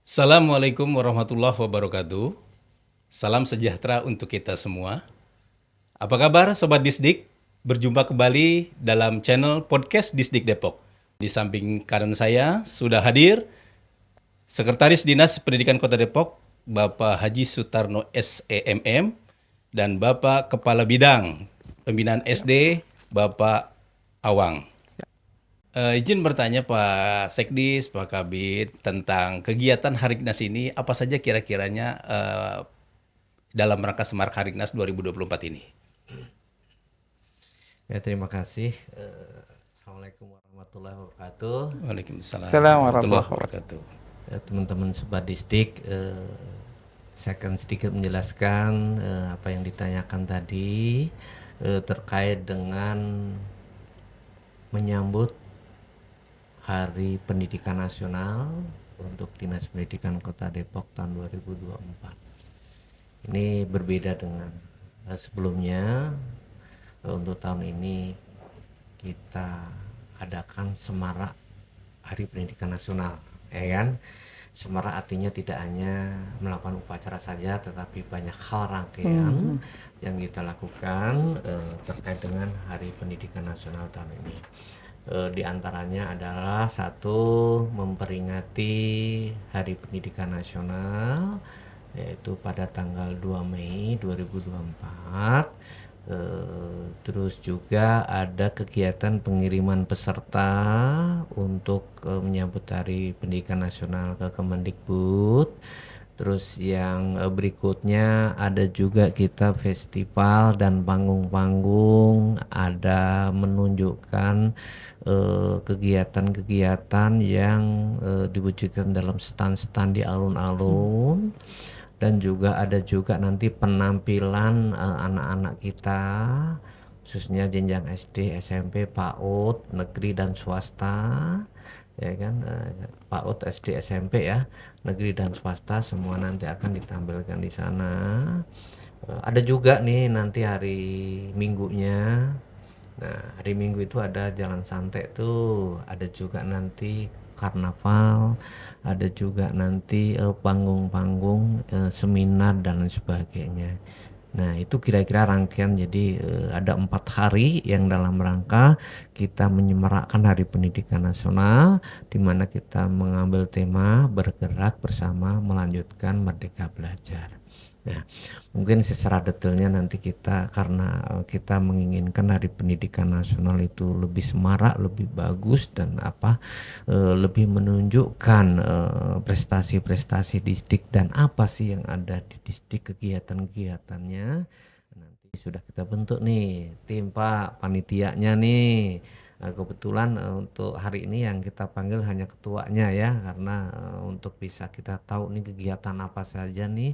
Assalamualaikum warahmatullahi wabarakatuh. Salam sejahtera untuk kita semua. Apa kabar Sobat Disdik? Berjumpa kembali dalam channel podcast Disdik Depok. Di samping kanan saya sudah hadir Sekretaris Dinas Pendidikan Kota Depok, Bapak Haji Sutarno SEMM, dan Bapak Kepala Bidang Pembinaan Siap. SD, Bapak Awang. Izin bertanya Pak Sekdis, Pak Kabid, tentang kegiatan Hariknas ini, apa saja kira-kiranya dalam rangka Semarak Hariknas 2024 ini? Ya, terima kasih. Assalamualaikum warahmatullahi wabarakatuh. Waalaikumsalam Assalamualaikum warahmatullahi warahmatullahi wabarakatuh. wabarakatuh. Teman-teman Sobat Disdik, saya akan sedikit menjelaskan apa yang ditanyakan tadi terkait dengan menyambut Hari Pendidikan Nasional untuk Dinas Pendidikan Kota Depok tahun 2024. Ini berbeda dengan sebelumnya. Untuk tahun ini kita adakan Semarak Hari Pendidikan Nasional, ya kan? Semarak artinya tidak hanya melakukan upacara saja, tetapi banyak hal rangkaian yang kita lakukan terkait dengan Hari Pendidikan Nasional tahun ini. Di antaranya adalah satu, memperingati Hari Pendidikan Nasional, yaitu pada tanggal 2 Mei 2024. Terus juga ada kegiatan pengiriman peserta untuk menyambut Hari Pendidikan Nasional ke Kemendikbud. Terus yang berikutnya ada juga kita festival dan panggung-panggung, ada menunjukkan kegiatan-kegiatan yang diwujudkan dalam stand-stand di alun-alun. Dan juga ada juga nanti penampilan anak-anak kita, khususnya jenjang SD, SMP, PAUD, negeri dan swasta, ya kan, PAUD, SD, SMP ya, negeri dan swasta semua nanti akan ditampilkan di sana. Ada juga nih nanti hari Minggunya. Nah, hari Minggu itu ada jalan santai tuh, ada juga nanti karnaval, ada juga nanti panggung-panggung, seminar dan lain sebagainya. Nah, itu kira-kira rangkaian. Jadi ada 4 hari yang dalam rangka kita menyemarakkan Hari Pendidikan Nasional, di mana kita mengambil tema bergerak bersama melanjutkan Merdeka Belajar. Nah, mungkin secara detailnya nanti kita, karena kita menginginkan Hari Pendidikan Nasional itu lebih semarak, lebih bagus, dan lebih menunjukkan prestasi-prestasi distrik dan apa sih yang ada di distrik, kegiatan-kegiatannya. Nanti sudah kita bentuk nih tim Pak panitianya nih. Kebetulan untuk hari ini yang kita panggil hanya ketuanya ya, karena untuk bisa kita tahu nih kegiatan apa saja nih.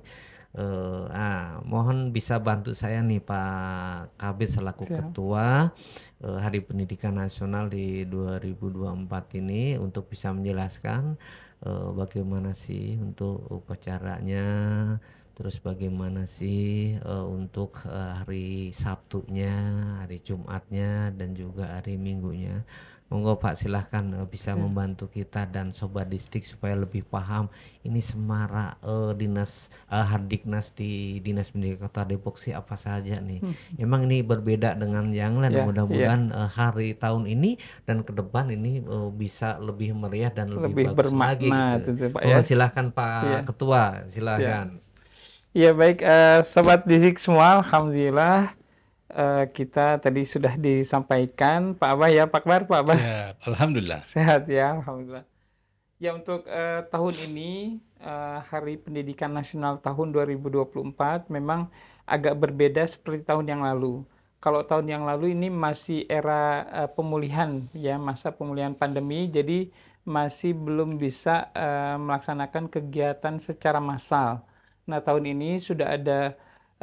Mohon bisa bantu saya nih Pak Kabid selaku Siap. ketua Hari Pendidikan Nasional di 2024 ini untuk bisa menjelaskan bagaimana sih untuk upacaranya, terus bagaimana sih untuk hari Sabtunya, hari Jumatnya, dan juga hari Minggunya. Monggo Pak, silahkan bisa Siap. membantu kita dan Sobat Distrik supaya lebih paham ini semarak Hardiknas di Dinas Pendidikan Kota Depok sih apa saja nih. Emang ini berbeda dengan yang lain. Ya, Mudah-mudahan hari tahun ini dan ke depan ini bisa lebih meriah dan lebih lebih bagus lagi bermakna gitu. tentu Pak ya. Mohon silahkan Iya, Pak Ketua, siap. silahkan. Ya baik, Sobat Didik semua, alhamdulillah kita tadi sudah disampaikan Pak Abah ya, Pak Akbar, Pak Abah. Siap, Alhamdulillah. Sehat ya, alhamdulillah. Ya untuk tahun ini Hari Pendidikan Nasional tahun 2024 memang agak berbeda seperti tahun yang lalu. Kalau tahun yang lalu ini masih era pemulihan ya, masa pemulihan pandemi, jadi masih belum bisa melaksanakan kegiatan secara massal. Nah, tahun ini sudah ada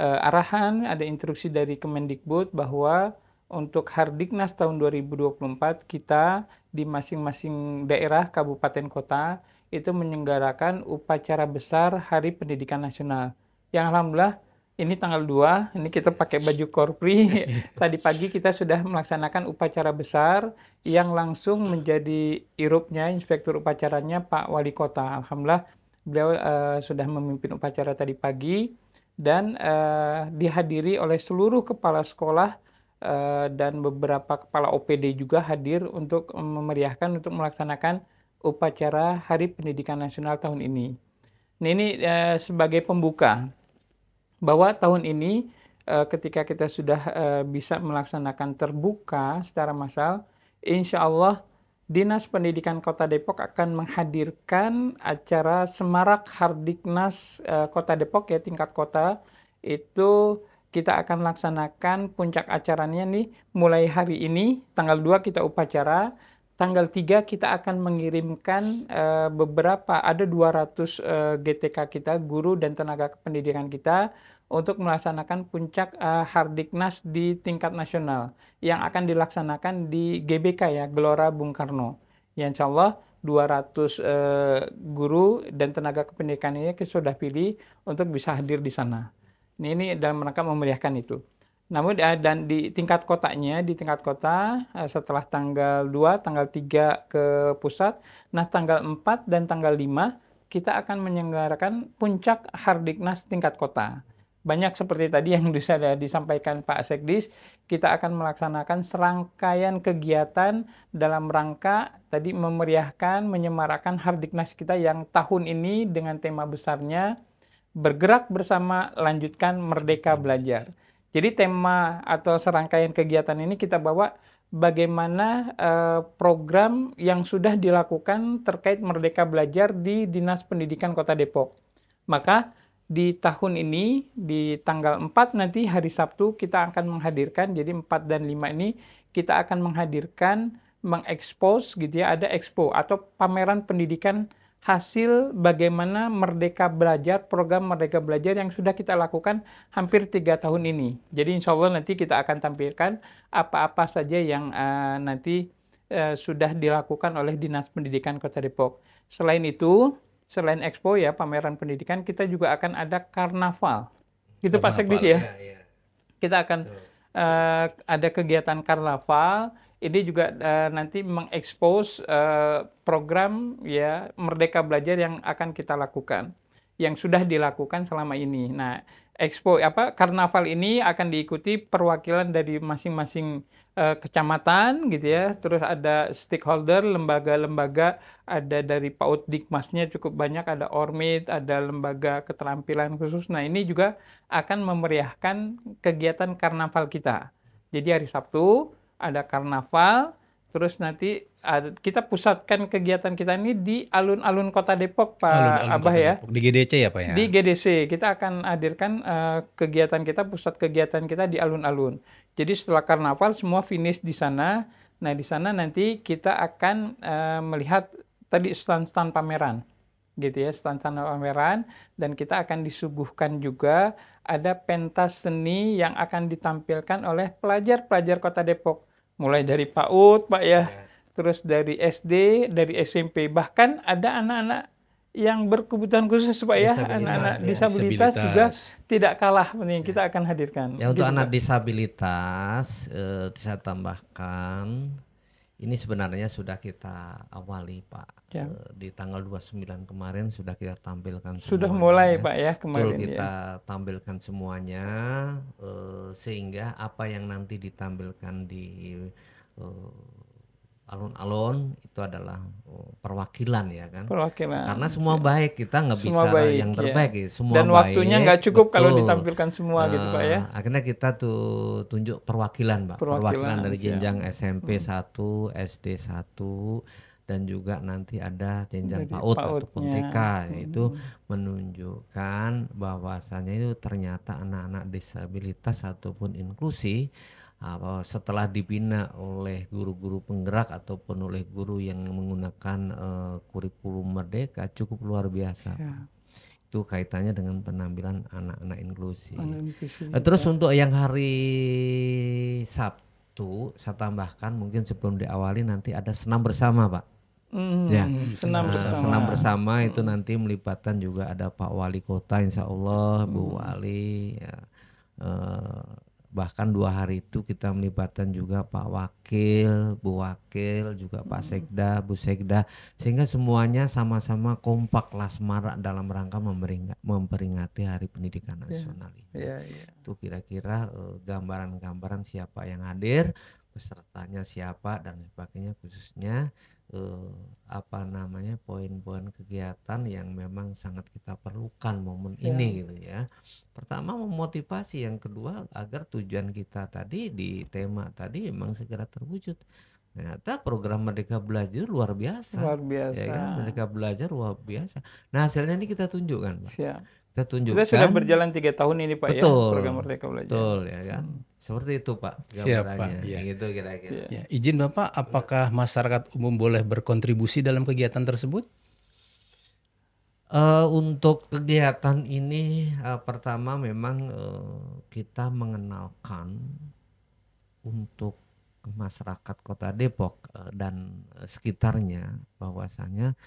arahan, ada instruksi dari Kemendikbud bahwa untuk Hardiknas tahun 2024 kita di masing-masing daerah, kabupaten, kota itu menyelenggarakan upacara besar Hari Pendidikan Nasional. Yang alhamdulillah ini tanggal 2, ini kita pakai baju korpri. Tadi pagi kita sudah melaksanakan upacara besar yang langsung menjadi irupnya, inspektur upacaranya Pak Wali Kota. Alhamdulillah Beliau sudah memimpin upacara tadi pagi dan dihadiri oleh seluruh kepala sekolah dan beberapa kepala OPD juga hadir untuk memeriahkan untuk melaksanakan upacara Hari Pendidikan Nasional tahun ini. Nah, ini sebagai pembuka bahwa tahun ini ketika kita sudah bisa melaksanakan terbuka secara massal, insya Allah Dinas Pendidikan Kota Depok akan menghadirkan acara Semarak Hardiknas Kota Depok ya tingkat kota. Itu kita akan laksanakan puncak acaranya nih mulai hari ini tanggal 2 kita upacara, tanggal 3 kita akan mengirimkan beberapa ada 200 GTK kita, guru dan tenaga kependidikan kita untuk melaksanakan puncak Hardiknas di tingkat nasional yang akan dilaksanakan di GBK ya, Gelora Bung Karno. Ya insya Allah 200 guru dan tenaga kependidikan ini sudah pilih untuk bisa hadir di sana. Ini dalam rangka memeriahkan itu. Namun dan di tingkat kotanya, di tingkat kota setelah tanggal 2, tanggal 3 ke pusat, nah tanggal 4 dan tanggal 5 kita akan menyelenggarakan puncak Hardiknas tingkat kota. Banyak seperti tadi yang bisa disampaikan Pak Sekdis, kita akan melaksanakan serangkaian kegiatan dalam rangka tadi memeriahkan, menyemarakan Hardiknas kita yang tahun ini dengan tema besarnya bergerak bersama lanjutkan Merdeka Belajar. Jadi tema atau serangkaian kegiatan ini kita bawa bagaimana program yang sudah dilakukan terkait Merdeka Belajar di Dinas Pendidikan Kota Depok. Maka di tahun ini, di tanggal 4 nanti hari Sabtu kita akan menghadirkan, jadi 4 dan 5 ini kita akan menghadirkan, mengekspos gitu ya, ada expo atau pameran pendidikan hasil bagaimana Merdeka Belajar, program Merdeka Belajar yang sudah kita lakukan hampir 3 tahun ini. Jadi insya Allah nanti kita akan tampilkan apa-apa saja yang nanti sudah dilakukan oleh Dinas Pendidikan Kota Depok. Selain itu, selain expo ya pameran pendidikan, kita juga akan ada karnaval. Gitu Pak Sekdis ya. Kita akan ada kegiatan karnaval. Ini juga nanti mengekspos program ya Merdeka Belajar yang akan kita lakukan, yang sudah dilakukan selama ini. Nah, karnaval ini akan diikuti perwakilan dari masing-masing kecamatan gitu ya. Terus ada stakeholder, lembaga-lembaga, ada dari PAUD Dikmasnya cukup banyak, ada Ormit, ada lembaga keterampilan khusus. Nah, ini juga akan memeriahkan kegiatan karnaval kita. Jadi hari Sabtu ada karnaval, terus nanti kita pusatkan kegiatan kita ini di alun-alun Kota Depok, Pak Alun-alun Abah Kota ya. Depok. Di GDC ya Pak ya? Di GDC, kita akan hadirkan kegiatan kita, pusat kegiatan kita di alun-alun. Jadi setelah karnaval semua finish di sana. Nah, di sana nanti kita akan melihat tadi stand-stand pameran. Gitu ya, stand-stand pameran, dan kita akan disuguhkan juga ada pentas seni yang akan ditampilkan oleh pelajar-pelajar Kota Depok. Mulai dari PAUD, Pak ya, terus dari SD, dari SMP, bahkan ada anak-anak yang berkebutuhan khusus Pak ya, anak-anak disabilitas juga tidak kalah penting kita akan hadirkan. Ya untuk Gitu, anak Pak. disabilitas saya tambahkan ini sebenarnya sudah kita awali Pak. Ya. Di tanggal 29 kemarin sudah kita tampilkan Sudah semuanya. mulai Pak ya kemarin. Betul, kita tampilkan semuanya sehingga apa yang nanti ditampilkan di alun-alun itu adalah perwakilan ya kan. Perwakilan. Karena semua baik, kita nggak Semua bisa baik, yang ya. terbaik ya. Semua Dan baik. waktunya nggak cukup kalau betul. ditampilkan semua gitu Pak ya. Akhirnya kita tunjuk perwakilan Pak. Perwakilan dari siap. jenjang SMP 1, SD 1 dan juga nanti ada jenjang Dari PAUD ataupun PAUD-nya. TK, yaitu menunjukkan bahwasannya itu ternyata anak-anak disabilitas ataupun inklusi setelah dibina oleh guru-guru penggerak ataupun oleh guru yang menggunakan kurikulum Merdeka cukup luar biasa. Ya. Itu kaitannya dengan penampilan anak-anak inklusi. Inklusi, Terus untuk yang hari Sabtu saya tambahkan mungkin sebelum diawali nanti ada senam bersama Pak. Ya, senam bersama. Senam bersama itu nanti melibatkan juga ada Pak Wali Kota Insya Allah, Bu Wali, ya, Bahkan 2 hari itu kita melibatkan juga Pak Wakil, Bu Wakil, juga Pak Sekda, Bu Sekda, sehingga semuanya sama-sama kompak lasmara dalam rangka memperingati Hari Pendidikan Ya, Nasional ini. ya, ya. Itu kira-kira gambaran-gambaran siapa yang hadir, pesertanya siapa dan sebagainya, khususnya poin-poin kegiatan yang memang sangat kita perlukan momen Ya. ini gitu ya. Pertama memotivasi, yang kedua agar tujuan kita tadi di tema tadi memang segera terwujud. Ternyata program Merdeka Belajar luar biasa, Luar ya biasa. kan? Merdeka Belajar luar biasa. Nah, hasilnya ini kita tunjukkan, Pak. Siap. Kita Kita sudah tunjukkan, berjalan 3 tahun ini Pak ya, program betul, Merdeka Belajar. betul ya kan. Seperti itu Pak Siap, Pak. gambarannya, Ya. gitu kira-kira. Ya, izin Bapak, apakah masyarakat umum boleh berkontribusi dalam kegiatan tersebut? Untuk kegiatan ini pertama memang kita mengenalkan untuk masyarakat Kota Depok dan sekitarnya bahwasanya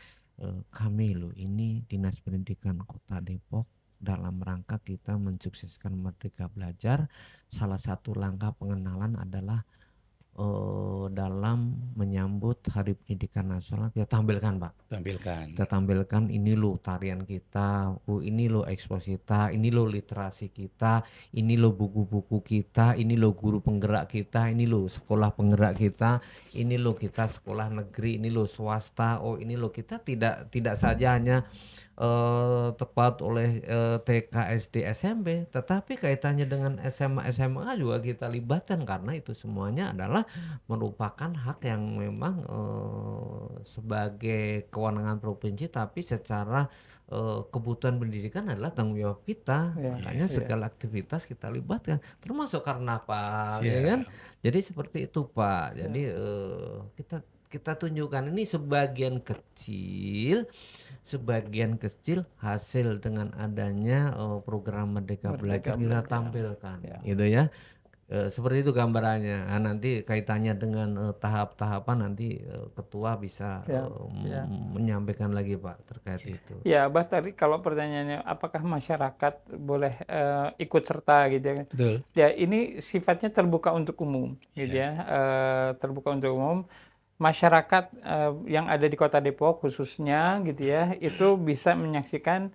kami loh ini Dinas Pendidikan Kota Depok dalam rangka kita mensukseskan Merdeka Belajar, salah satu langkah pengenalan adalah dalam menyambut Hari Pendidikan Nasional kita tampilkan Pak. Tampilkan. Kita tampilkan ini loh tarian kita, ini loh ekspos kita, ini loh literasi kita, ini loh buku-buku kita, ini loh guru penggerak kita, ini loh sekolah penggerak kita, ini loh kita sekolah negeri, ini loh swasta. Oh ini loh kita tidak saja hanya tepat oleh TK, SD, SMP, tetapi kaitannya dengan SMA, SMA juga kita libatkan karena itu semuanya adalah merupakan hak yang memang sebagai kewenangan provinsi, tapi secara kebutuhan pendidikan adalah tanggung jawab kita. Ya, Makanya ya. segala aktivitas kita libatkan, termasuk karnaval, ya Siap. kan? Jadi seperti itu Pak. Jadi kita tunjukkan ini sebagian kecil hasil dengan adanya program Merdeka Belajar kita Belajar. tampilkan, Ya. gitu ya. Seperti itu gambarannya. Nah, nanti kaitannya dengan tahap-tahapan nanti ketua bisa Ya, ya. menyampaikan lagi Pak terkait itu. Ya, Abah tadi kalau pertanyaannya apakah masyarakat boleh ikut serta gitu ya. Betul. Ya, ini sifatnya terbuka untuk umum gitu ya. Terbuka untuk umum. Masyarakat yang ada di Kota Depok khususnya gitu ya, itu bisa menyaksikan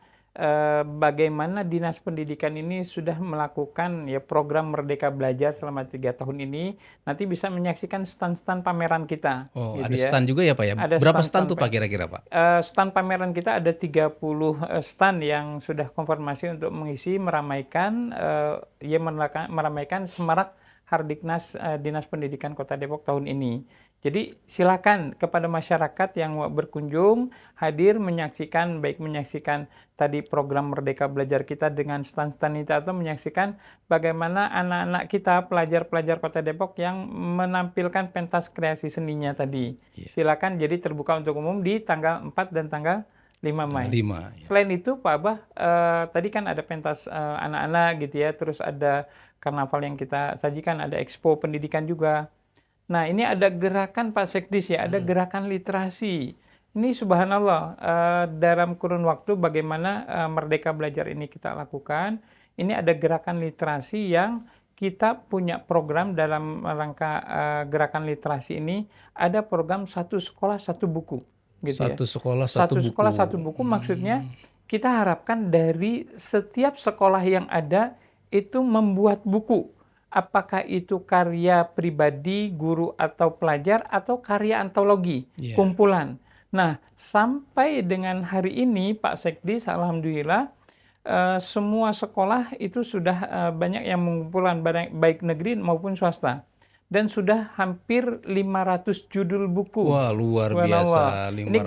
bagaimana Dinas Pendidikan ini sudah melakukan ya program Merdeka Belajar selama 3 tahun ini. Nanti bisa menyaksikan stand-stand pameran kita Oh, gitu ada ya. stand juga ya Pak ya? Ada Berapa stand stand-stand tuh Pak kira-kira Pak? stand pameran kita ada 30 stand yang sudah konfirmasi untuk mengisi meramaikan meramaikan semarak Hardiknas Dinas Pendidikan Kota Depok tahun ini. Jadi silakan kepada masyarakat yang berkunjung hadir menyaksikan, baik menyaksikan tadi program Merdeka Belajar kita dengan stand-stand itu atau menyaksikan bagaimana anak-anak kita pelajar-pelajar Kota Depok yang menampilkan pentas kreasi seninya tadi. Silakan, jadi terbuka untuk umum di tanggal 4 dan tanggal 5 Mei. 5, ya. Selain itu Pak Abah, tadi kan ada pentas anak-anak gitu ya, terus ada karnaval yang kita sajikan, ada expo pendidikan juga. Nah, ini ada gerakan Pak Sekdis ya, ada gerakan literasi. Ini subhanallah, dalam kurun waktu bagaimana Merdeka Belajar ini kita lakukan, ini ada gerakan literasi yang kita punya program dalam rangka gerakan literasi ini, ada program satu sekolah satu buku. Gitu ya. Satu sekolah satu buku. Sekolah satu buku maksudnya kita harapkan dari setiap sekolah yang ada itu membuat buku. Apakah itu karya pribadi, guru atau pelajar, atau karya antologi, kumpulan. Nah, sampai dengan hari ini Pak Sekdis, alhamdulillah, semua sekolah itu sudah banyak yang mengumpulkan baik negeri maupun swasta. Dan sudah hampir 500 judul buku. Wah, luar biasa. 500 ini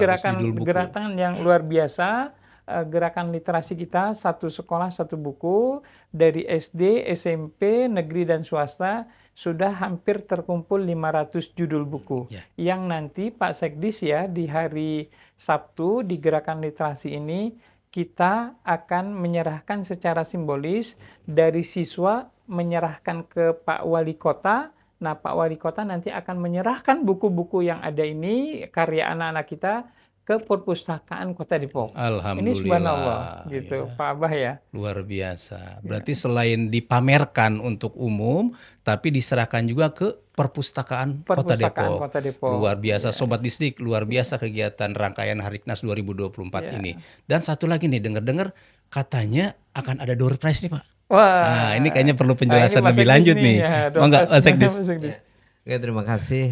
judul buku. gerakan yang luar biasa. Gerakan literasi kita satu sekolah satu buku dari SD, SMP, negeri dan swasta sudah hampir terkumpul 500 judul buku yang nanti Pak Sekdis ya di hari Sabtu di gerakan literasi ini kita akan menyerahkan secara simbolis dari siswa menyerahkan ke Pak Wali Kota. Nah, Pak Wali Kota nanti akan menyerahkan buku-buku yang ada ini karya anak-anak kita ke Perpustakaan Kota Depok. Ini subhanallah Alhamdulillah, gitu, ya. Pak Abah ya. Luar biasa. Ya. Berarti selain dipamerkan untuk umum, tapi diserahkan juga ke Perpustakaan Kota Perpustakaan Depok. Kota Depok. Luar biasa, Ya, Sobat Distrik. Luar ya, biasa kegiatan rangkaian Hariknas 2024 ya. ini. Dan satu lagi nih, dengar-dengar katanya akan ada door prize nih, Pak. Nah, ini Wah, kayaknya perlu ini penjelasan Mas lebih Sekdis lanjut nih, nih. ya, Mau nggak, Dorpres Mas gimana Sekdis? Mas Sekdis? Oke, terima kasih.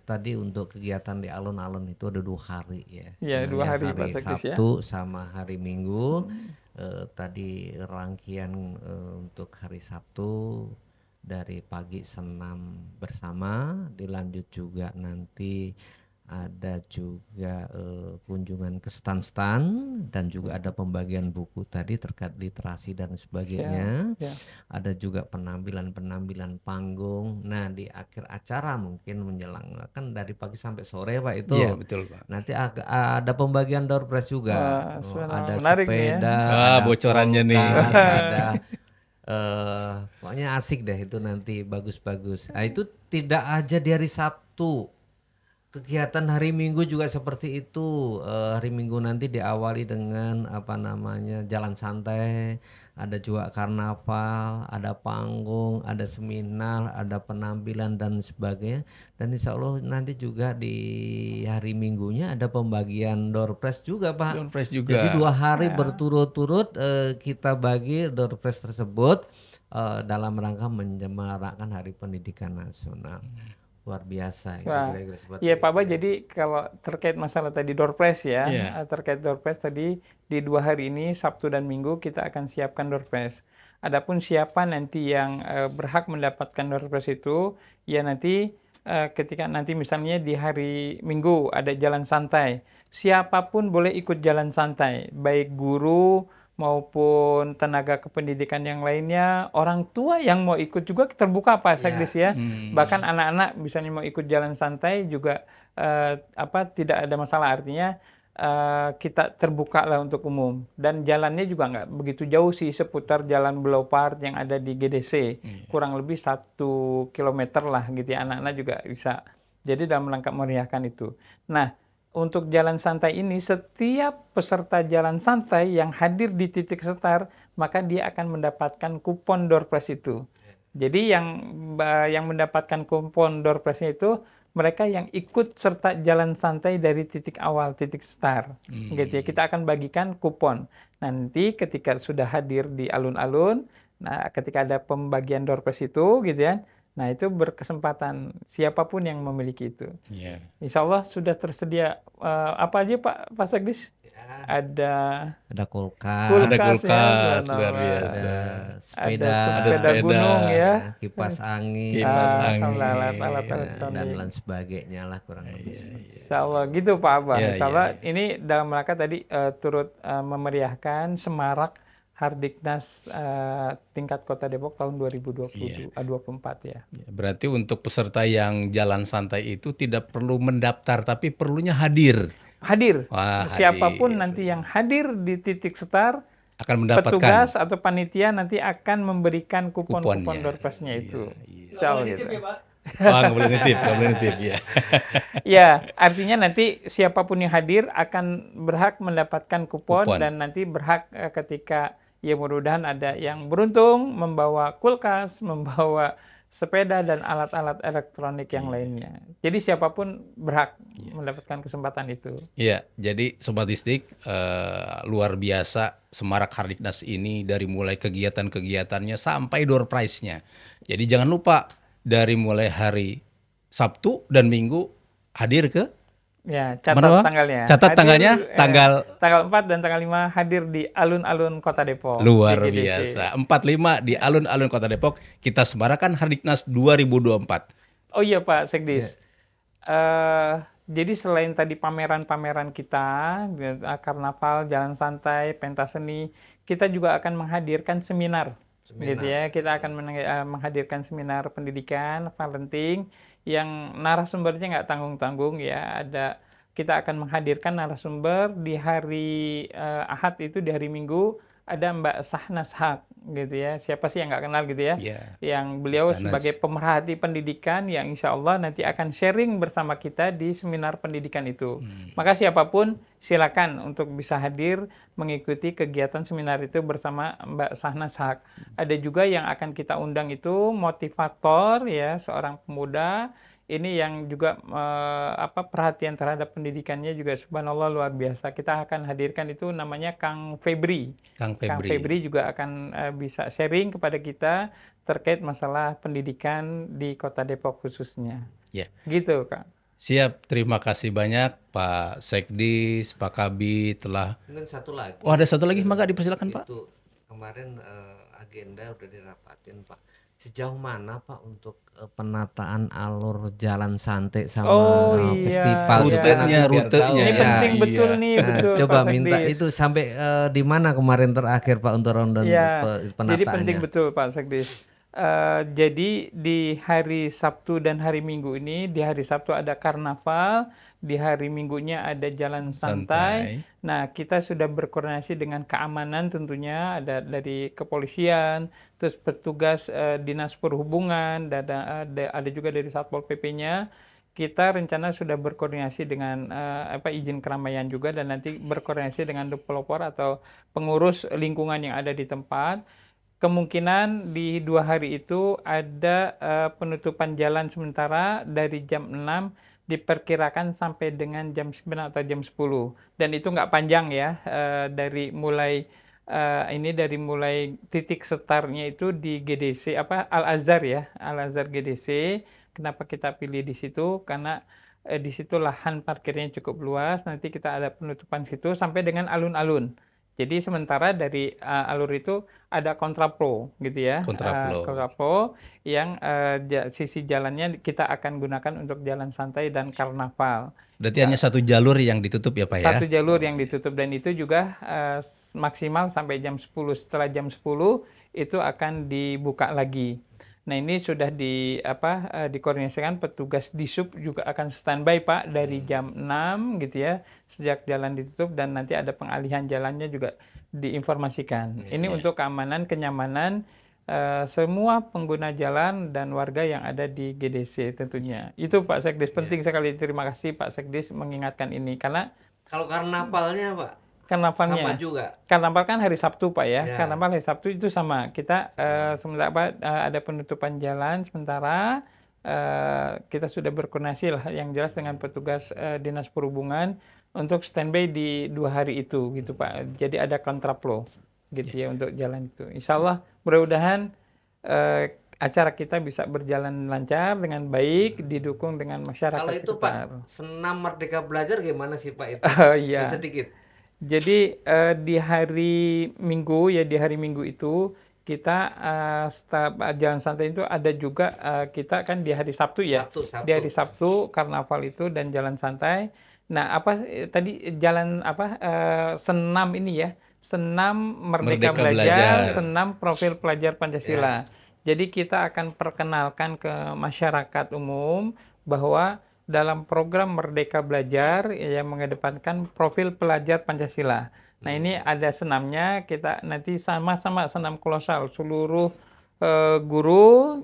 Tadi untuk kegiatan di alun-alun itu ada 2 hari ya. Ya, 2 Sebenarnya hari Pak hari Sekdis ya. Sabtu sama hari Minggu. Hmm. Tadi rangkaian untuk hari Sabtu dari pagi senam bersama, dilanjut juga nanti ada juga kunjungan ke stan-stan dan juga ada pembagian buku tadi terkait literasi dan sebagainya. Ya, Ada juga penampilan-penampilan panggung. Nah, di akhir acara mungkin menjelang kan dari pagi sampai sore Pak itu. Iya, betul, Pak. Nanti ada pembagian door prize juga. wah, Ada menarik nih ya. sepeda, Wah, ada bocorannya nih. kulkas, ada pokoknya asik deh itu nanti bagus-bagus. Nah, itu tidak aja di hari Sabtu. Kegiatan hari Minggu juga seperti itu. Hari Minggu nanti diawali dengan apa namanya jalan santai, ada juga karnaval, ada panggung, ada seminar, ada penampilan dan sebagainya. Dan insya Allah nanti juga di hari Minggunya ada pembagian door prize juga Pak. Door prize Jadi juga. 2 hari Ya. berturut-turut kita bagi door prize tersebut dalam rangka menyemarakkan Hari Pendidikan Nasional. Luar biasa itu Wah, kira-kira seperti iya Pak Abah, itu ya. jadi kalau terkait masalah tadi door prize ya, Iya. terkait door prize tadi di 2 hari ini Sabtu dan Minggu kita akan siapkan door prize. Adapun siapa nanti yang berhak mendapatkan door prize itu, ya nanti ketika nanti misalnya di hari Minggu ada jalan santai, siapapun boleh ikut jalan santai, baik guru maupun tenaga kependidikan yang lainnya, orang tua yang mau ikut juga terbuka Pak Ya. Sekdis ya. Hmm. Bahkan anak-anak misalnya mau ikut jalan santai juga tidak ada masalah, artinya kita terbuka lah untuk umum, dan jalannya juga nggak begitu jauh sih, seputar Jalan Beloupart yang ada di GDC, Iya. kurang lebih 1 kilometer lah gitu ya, anak-anak juga bisa. Jadi dalam rangka meriahkan itu. Nah, untuk jalan santai ini, setiap peserta jalan santai yang hadir di titik setar, maka dia akan mendapatkan kupon door prize itu. Jadi yang mendapatkan kupon door prize-nya itu mereka yang ikut serta jalan santai dari titik awal, titik start, gitu ya. Kita akan bagikan kupon. Nanti ketika sudah hadir di alun-alun, nah ketika ada pembagian door prize itu, gitu ya. Nah itu berkesempatan siapapun yang memiliki itu. Iya. Insya Allah sudah tersedia apa aja Pak Sekdis? Ya, Ada ada kulkas, Ada kulkas ya, kulkas, luar subhanallah. biasa. ada Ada sepeda, Ada sepeda gunung ya. ya, kipas angin, Kipas Alhamdulillah, alat angin. dan elektronik. lain sebagainya lah kurang lebih seperti itu. Insya Allah gitu Pak Abah. Ya, Insya ya, Allah ya. ini dalam rangka tadi turut memeriahkan semarak Hardiknas tingkat Kota Depok tahun 2024 ya. Ya, berarti untuk peserta yang jalan santai itu tidak perlu mendaftar, tapi perlunya hadir. Hadir. Wah, Siapapun hadir. nanti yang hadir di titik setar, Akan mendapatkan petugas atau panitia nanti akan memberikan kupon-kupon kuponnya. door prize-nya Iya, itu. iya. Insya Allah gitu. Wah, nggak boleh nitip, nggak boleh nitip. Ya. Ya, artinya nanti siapapun yang hadir akan berhak mendapatkan kupon, Kupon. dan nanti berhak ketika ya mudah-mudahan ada yang beruntung membawa kulkas, membawa sepeda dan alat-alat elektronik yang lainnya. Jadi siapapun berhak mendapatkan kesempatan itu. Iya, jadi Sobat Distrik, luar biasa semarak Hardiknas ini dari mulai kegiatan-kegiatannya sampai door prize-nya. Jadi jangan lupa dari mulai hari Sabtu dan Minggu hadir ke Ya, mana, catat Bang? tanggalnya. Catat Hadir, tanggalnya, tanggal tanggal 4 dan tanggal 5 hadir di alun-alun Kota Depok. luar GGDC. biasa. 45 di alun-alun Kota Depok kita semarakan Hardiknas 2024. Oh iya Pak Sekdis. Jadi selain tadi pameran-pameran kita, karnaval, jalan santai, pentas seni, kita juga akan menghadirkan seminar. Gitu ya. Kita akan menghadirkan seminar pendidikan parenting yang narasumbernya nggak tanggung-tanggung ya. Kita akan menghadirkan narasumber di hari Ahad itu, di hari Minggu ada Mbak Sahnas Haq gitu ya. Siapa sih yang nggak kenal gitu ya? Ya, Yang beliau Sanas. sebagai pemerhati pendidikan yang insya Allah nanti akan sharing bersama kita di seminar pendidikan itu. Maka siapapun silakan untuk bisa hadir mengikuti kegiatan seminar itu bersama Mbak Sahnas Haq. Ada juga yang akan kita undang itu motivator ya, seorang pemuda ini yang juga perhatian terhadap pendidikannya juga subhanallah luar biasa. Kita akan hadirkan itu namanya Kang Febri. Kang Kang Febri. Febri juga akan bisa sharing kepada kita terkait masalah pendidikan di Kota Depok khususnya. Ya. Gitu, Kak. Siap, terima kasih banyak Pak Sekdis, Pak Kabid telah. Mungkin satu lagi. Oh, ada satu lagi, maka dipersilakan Pak. Itu kemarin agenda udah dirapatin Pak. Sejauh mana Pak untuk penataan alur jalan santai sama festival iya. supaya nanti biar Rutenya. tahu Ini ya. penting betul nih, Nah, betul coba Pak minta Sekdis. itu sampai di mana kemarin terakhir Pak untuk rundown Ya, jadi penting penataannya. betul Pak Sekdis. Jadi di hari Sabtu dan hari Minggu ini, di hari Sabtu ada karnaval, di hari Minggunya ada jalan santai. Nah, kita sudah berkoordinasi dengan keamanan tentunya, ada dari kepolisian, terus petugas dinas perhubungan, dan ada juga dari Satpol PP-nya. Kita rencana sudah berkoordinasi dengan izin keramaian juga, dan nanti berkoordinasi dengan developer atau pengurus lingkungan yang ada di tempat. Kemungkinan di 2 hari itu ada penutupan jalan sementara dari jam 6 diperkirakan sampai dengan jam 9 atau jam 10. Dan itu nggak panjang ya, dari mulai titik startnya itu di GDC Al-Azhar ya, Al-Azhar GDC. Kenapa kita pilih di situ? Karena di situ lahan parkirnya cukup luas. Nanti kita ada penutupan situ sampai dengan alun-alun. Jadi sementara dari alur itu ada kontraplo gitu ya. Kontraplo yang sisi jalannya kita akan gunakan untuk jalan santai dan karnaval. Berarti hanya satu jalur yang ditutup ya Pak ya? Satu jalur yang ditutup, dan itu juga maksimal sampai jam 10. Setelah jam 10 itu akan dibuka lagi. Nah, ini sudah dikoordinasikan, petugas Disub juga akan standby Pak dari jam 6 gitu ya, sejak jalan ditutup, dan nanti ada pengalihan jalannya juga diinformasikan. Ini untuk keamanan, kenyamanan semua pengguna jalan dan warga yang ada di GDC tentunya. Itu Pak Sekdis, penting sekali. Terima kasih Pak Sekdis mengingatkan ini, karena kalau karnavalnya Pak karnavalnya sama juga. Karnaval kan hari Sabtu Pak ya. Karnaval hari Sabtu itu sama. Kita sementara ada penutupan jalan sementara. Kita sudah berkoordinasi lah yang jelas dengan petugas dinas perhubungan untuk standby di 2 hari itu gitu Pak. Jadi ada kontraplo gitu ya untuk jalan itu. Insya Allah mudah-mudahan acara kita bisa berjalan lancar dengan baik, didukung dengan masyarakat Kalau itu sekitar. Pak, senam Merdeka Belajar gimana sih Pak itu? Iya. Sedikit. Jadi di hari Minggu ya, di hari Minggu itu kita setelah jalan santai itu ada juga kita kan di hari Sabtu ya. Sabtu. Di hari Sabtu karnaval itu dan jalan santai. Nah, tadi jalan senam ini ya. Senam Merdeka Belajar, senam profil pelajar Pancasila. Jadi kita akan perkenalkan ke masyarakat umum bahwa dalam program Merdeka Belajar yang mengedepankan profil pelajar Pancasila. Nah, ini ada senamnya, kita nanti sama-sama senam kolosal, seluruh guru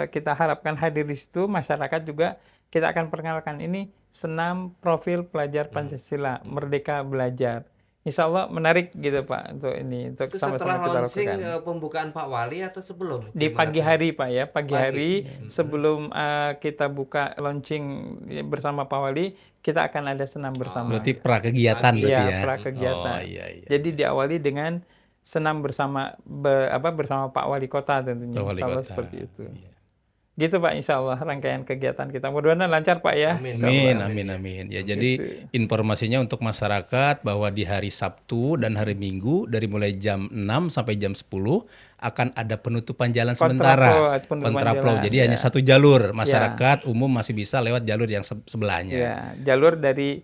kita harapkan hadir di situ, masyarakat juga kita akan perkenalkan ini senam profil pelajar Pancasila, Merdeka Belajar. Insya Allah menarik gitu Pak untuk ini, untuk Itu sama-sama setelah kita launching lakukan. pembukaan Pak Wali atau sebelum? Di pagi hari Pak ya, pagi hari sebelum kita buka launching bersama Pak Wali, kita akan ada senam bersama. Berarti prakegiatan berarti ya? Prakegiatan. Iya. Jadi diawali dengan senam bersama bersama Pak Wali Kota tentunya. Wali Insya Allah Kota. seperti itu. Iya. Gitu Pak, insya Allah rangkaian kegiatan kita. Mudah-mudahan lancar Pak ya. Amin. Ya, jadi informasinya untuk masyarakat bahwa di hari Sabtu dan hari Minggu dari mulai jam 6 sampai jam 10 akan ada penutupan jalan sementara. Kontraplo. Jadi hanya satu jalur. Masyarakat umum masih bisa lewat jalur yang sebelahnya. Ya, jalur dari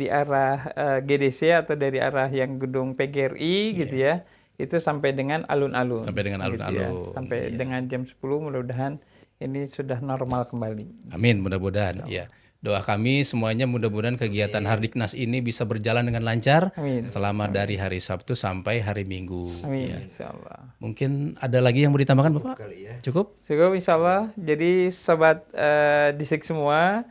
arah GDC atau dari arah yang gedung PGRI gitu ya. Itu sampai dengan alun-alun. Sampai dengan alun-alun. Gitu ya. Sampai dengan jam 10 mudah-mudahan ini sudah normal kembali. Amin, mudah-mudahan. Ya. Doa kami semuanya mudah-mudahan kegiatan Hardiknas ini bisa berjalan dengan lancar Amin. selama dari hari Sabtu sampai hari Minggu. Amin. Ya. Insyaallah. Mungkin ada lagi yang mau ditambahkan Bapak? Kali ya. Cukup? Cukup insyaallah. Jadi sobat Distrik semua,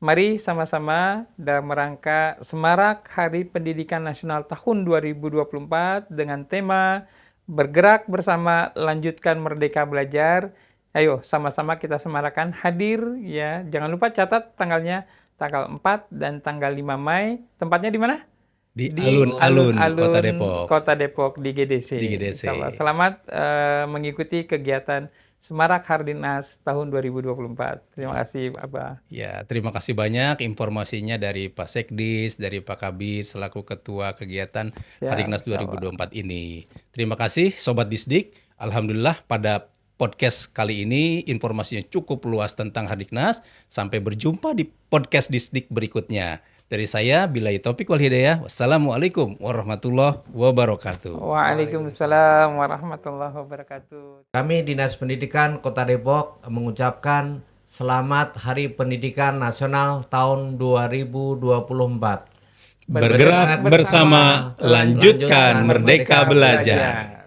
mari sama-sama dalam rangka semarak Hari Pendidikan Nasional tahun 2024 dengan tema Bergerak Bersama Lanjutkan Merdeka Belajar. Ayo sama-sama kita semarakan hadir ya. Jangan lupa catat tanggalnya tanggal 4 dan tanggal 5 Mai. Tempatnya di mana? Di Di alun-alun Kota alun-alun Depok. Kota Depok di GDC. Di GDC. Insyaallah. Selamat mengikuti kegiatan Semarak Hardiknas tahun 2024. Terima kasih, Abah. Ya, terima kasih banyak informasinya dari Pak Sekdis, dari Pak Kabir selaku Ketua Kegiatan Siap, Hardiknas insyaallah. 2024 ini. Terima kasih Sobat Disdik. Alhamdulillah pada podcast kali ini informasinya cukup luas tentang Hardiknas. Sampai berjumpa di podcast Disdik berikutnya. Dari saya, Billahi Taufik wal Hidayah. Wassalamualaikum warahmatullahi wabarakatuh. Waalaikumsalam warahmatullahi wabarakatuh. Kami Dinas Pendidikan Kota Depok mengucapkan selamat Hari Pendidikan Nasional tahun 2024. Bergerak bersama, lanjutkan merdeka belajar.